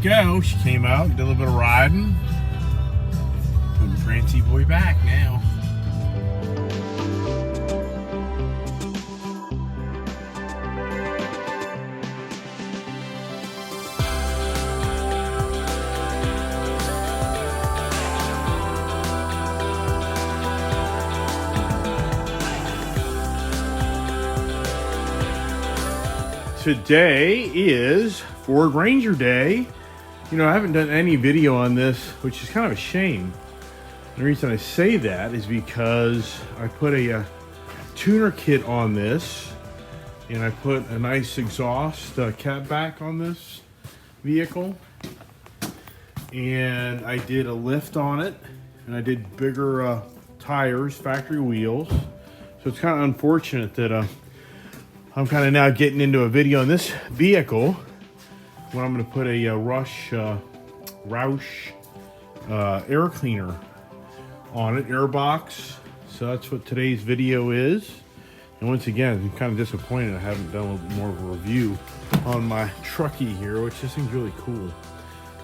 go. She came out, did a little bit of riding. Putting Francie boy back now. Today is Ford Ranger Day. You know, I haven't done any video on this, which is kind of a shame. The reason I say that is because I put a tuner kit on this, and I put a nice exhaust cat back on this vehicle, and I did a lift on it, and I did bigger tires, factory wheels. So it's kind of unfortunate that I'm kind of now getting into a video on this vehicle when I'm going to put a Roush air cleaner on it, air box. So that's what today's video is. And once again, I'm kind of disappointed I haven't done a little bit more of a review on my truckie here, which just seems really cool.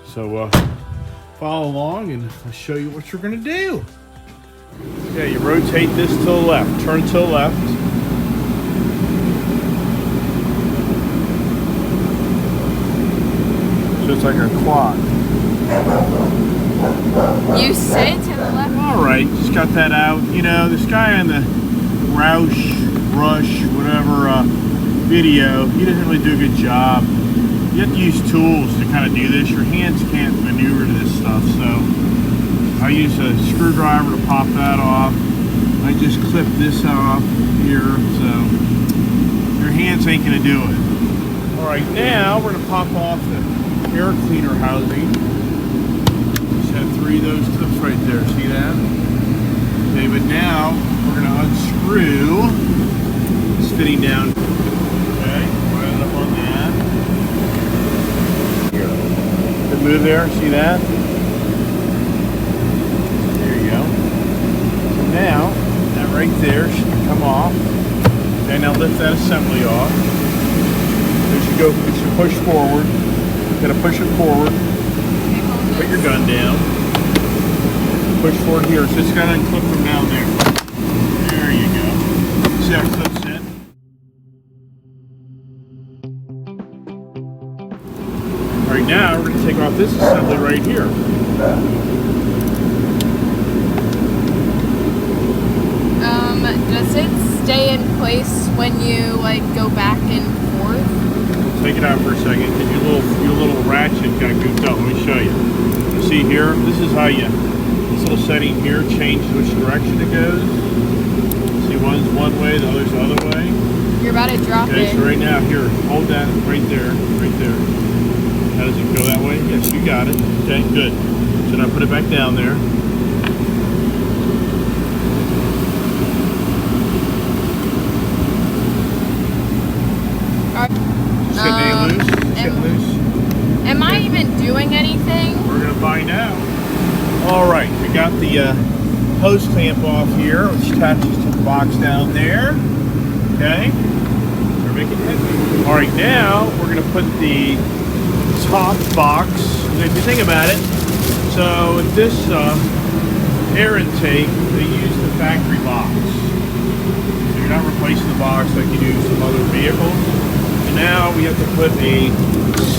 So follow along and I'll show you what you're going to do. Okay, you rotate this to the left, turn to the left. It's like a clock. You say to the left? Alright, just got that out. You know, this guy on the Roush, whatever video, he doesn't really do a good job. You have to use tools to kind of do this. Your hands can't maneuver to this stuff, so I use a screwdriver to pop that off. I just clip this off here, so your hands ain't going to do it. Alright, now we're going to pop off the air cleaner housing. Just have 3 of those clips right there. See that? Okay, but now we're going to unscrew this fitting down. Okay, right up on that. Here. Good move there. See that? There you go. So now that right there should come off. Okay, now lift that assembly off. As you go, you should push forward. Gotta push it forward. Put your gun down. Push forward here. So it's gotta unclip from down there. There you go. See how it clips in? Alright, now we're gonna take off this assembly right here. Does it stay in place when you like go back and forth? Take it out for a second, because your little ratchet got goofed up. Let me show you. You see here, this is how you, this little setting here changes which direction it goes. See, one's one way, the other's the other way. You're about to drop it. Okay, so right now, here, hold that right there, right there. How does it go that way? Yes, you got it. Okay, good. So now put it back down there. Am I even doing anything? We're going to find out. Alright, we got the hose clamp off here, which attaches to the box down there. Okay? We're making headway. Alright, now we're going to put the top box. If you think about it, so with this air intake, they use the factory box. So you're not replacing the box like you do some other vehicles. And now we have to put a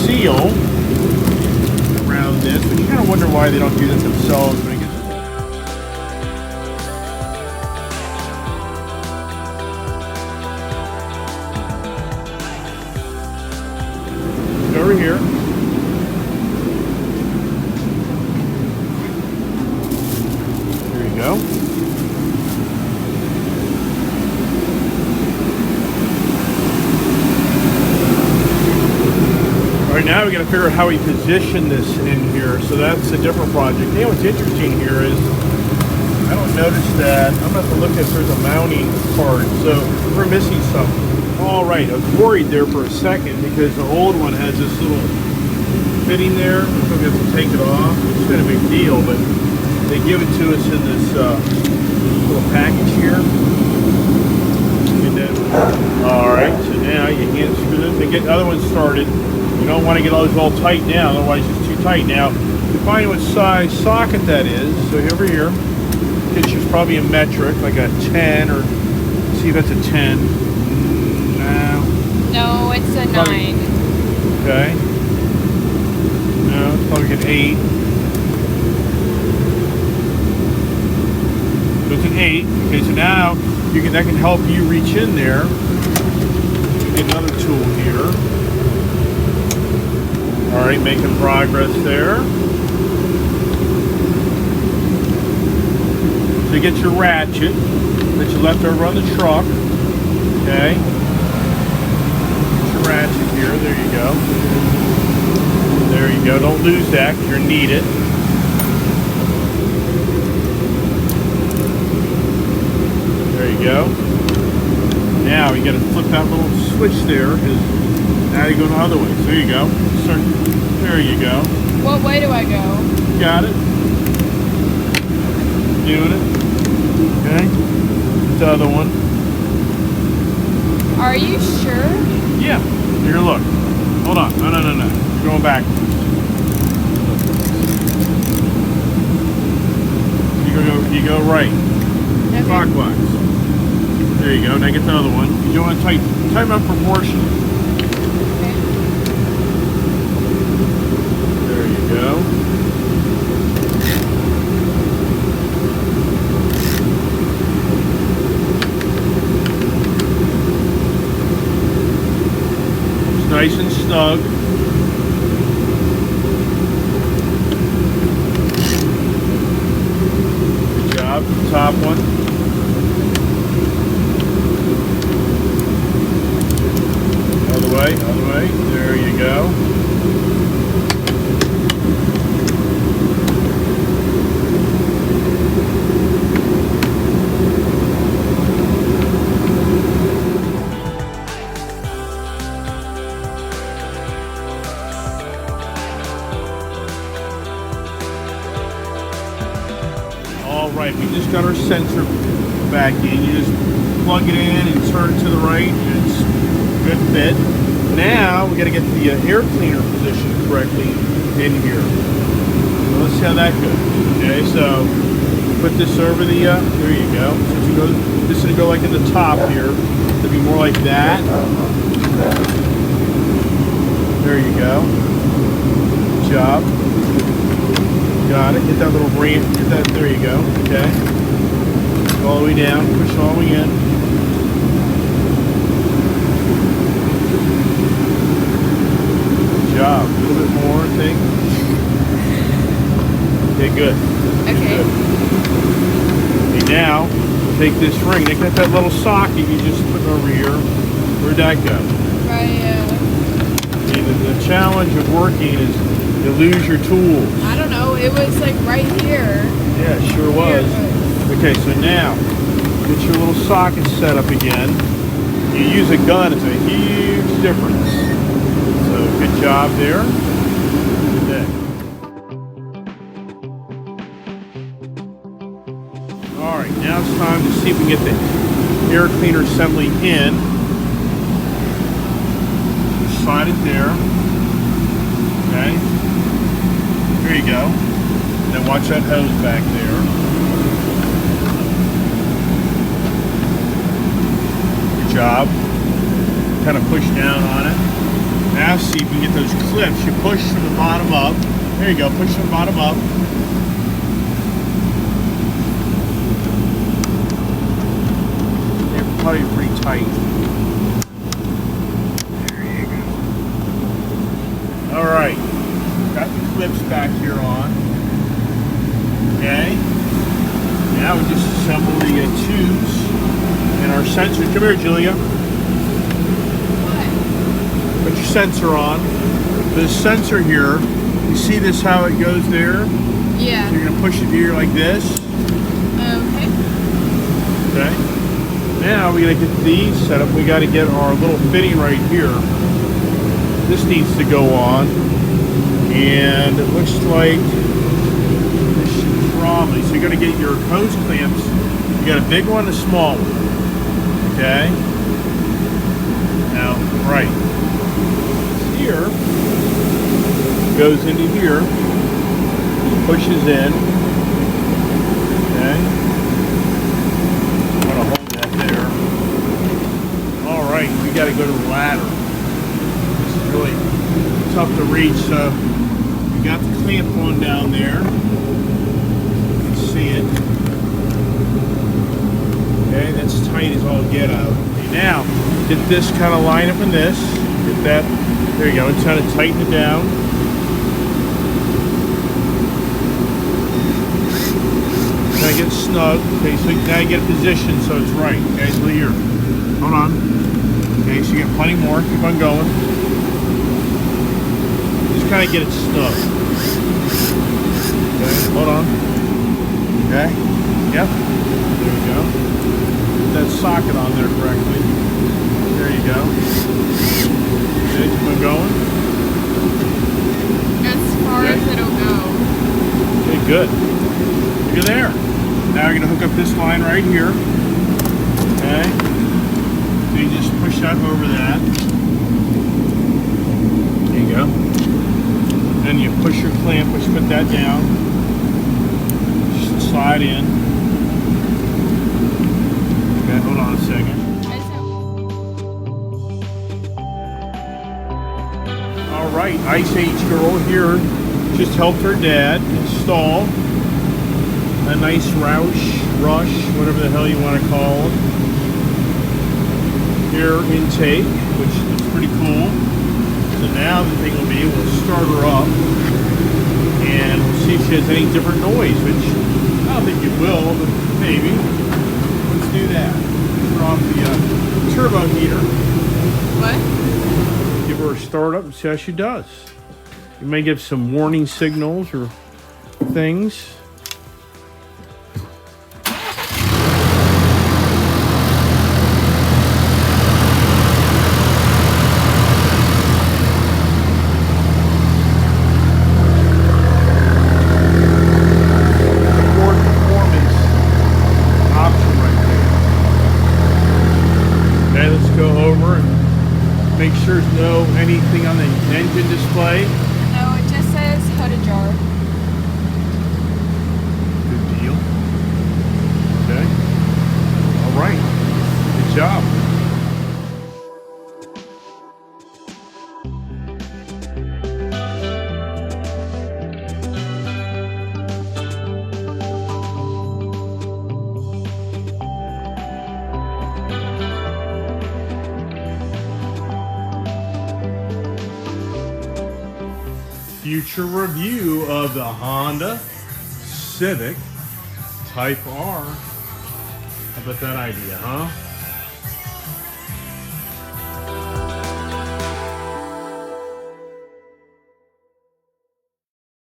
seal around this, but you kind of wonder why they don't do this themselves. But it gets over here. There you go. Now we got to figure out how we position this in here, so that's a different project. You know what's interesting here is I don't notice that. I'm going to have to look at if there's a mounting part, so we're missing something. All right, I was worried there for a second because the old one has this little fitting there. So we have to take it off. It's not a big deal, but they give it to us in this little package here. And then, all right, so now you hand screw them to get the other one started. You don't want to get those all tight down, otherwise it's too tight. Now, define what size socket that is. So over here, it's just probably a metric, like a 10, or see if that's a 10. No. No, it's a Probably, 9. okay. No, it's probably an 8. So it's an 8. Okay, so now that can help you reach in there. Get another tool here. All right, making progress there. So you get your ratchet that you left over on the truck. Okay. Get your ratchet here. There you go. There you go. Don't lose that because you're going to need it. There you go. Now you got to flip that little switch there because now you go the other way. So there you go. There you go. What way do I go? Got it. Doing it. Okay. The other one. Are you sure? Yeah. Here, look. Hold on. No. You're going back. You go right. Okay. Clockwise. There you go. Now get the other one. You want to tighten up proportion. Okay. There you go. It's nice and snug. Good job. Top one. Other way. There you go. All right, we just got our sensor back in. You just plug it in and turn it to the right, and it's a good fit. Now we got to get the air cleaner positioned correctly in here. So let's see how that goes. Okay, so put this over the. There you go. So this is gonna go like in the top here. It'll be more like that. There you go. Good job. Got it. Get that little ramp. Get that. There you go. Okay. All the way down. Push all the way in. Good job. A little bit more, I think. Okay. Good. Okay. Good. Okay. Now take this ring. They got that little socket you just put over here. Where'd that go? Right. The challenge of working is you lose your tools. I don't know. It was like right here. Yeah, it sure was. Okay, so now get your little socket set up again. You use a gun, it's a huge difference. So good job there. Okay. All right, now it's time to see if we can get the air cleaner assembly in. Slide it there. Okay. There you go. Then watch that hose back there. Good job. Kind of push down on it. Now see if you can get those clips. You push from the bottom up. There you go. Push from the bottom up. They're probably pretty tight. There you go. All right. Got the clips back here on. Okay. Now we just assemble the tubes and our sensor. Come here, Julia. What? Put your sensor on. This sensor here, you see this how it goes there? Yeah. So you're gonna push it here like this. Okay. Okay. Now we gotta get these set up. We gotta get our little fitting right here. This needs to go on. And it looks like this should probably, so you're going to get your hose clamps. You got a big one and a small one. Okay. Now, right here, goes into here, pushes in. Okay. I'm gonna hold that there. All right, we got to go to the ladder. This is really tough to reach, so we got the clamp on down there. You can see it. Okay, that's tight as all get out. Okay, now get this kind of line up in this. Get that. There you go. And kind of tighten it down. Kind of get snug. Okay, so now you get a position so it's right. Okay, so here. Hold on. Okay, so you get plenty more. Keep on going. Just kind of get it snug. Okay, hold on. Okay. Yep. There you go. Put that socket on there correctly. There you go. Okay, keep on going. As far as it'll go. Okay, good. You're there. Now you're going to hook up this line right here. Okay. So you just push that over that. There you go. Then you push your clamp, which put that down. Just slide in. Okay, hold on a second. All right, Ice Age girl here just helped her dad install a nice Roush, whatever the hell you want to call it, air intake, which looks pretty cool. So now the thing will be, we'll start her up and we'll see if she has any different noise, which I don't think it will, but maybe. Let's do that. Turn off the turbo heater. What? Give her a start up and see how she does. You may give some warning signals or things. Make sure there's no anything on the engine display. No, it just says hood ajar. Good deal. Okay. All right. Good job. Future review of the Honda Civic Type R. How about that idea, huh?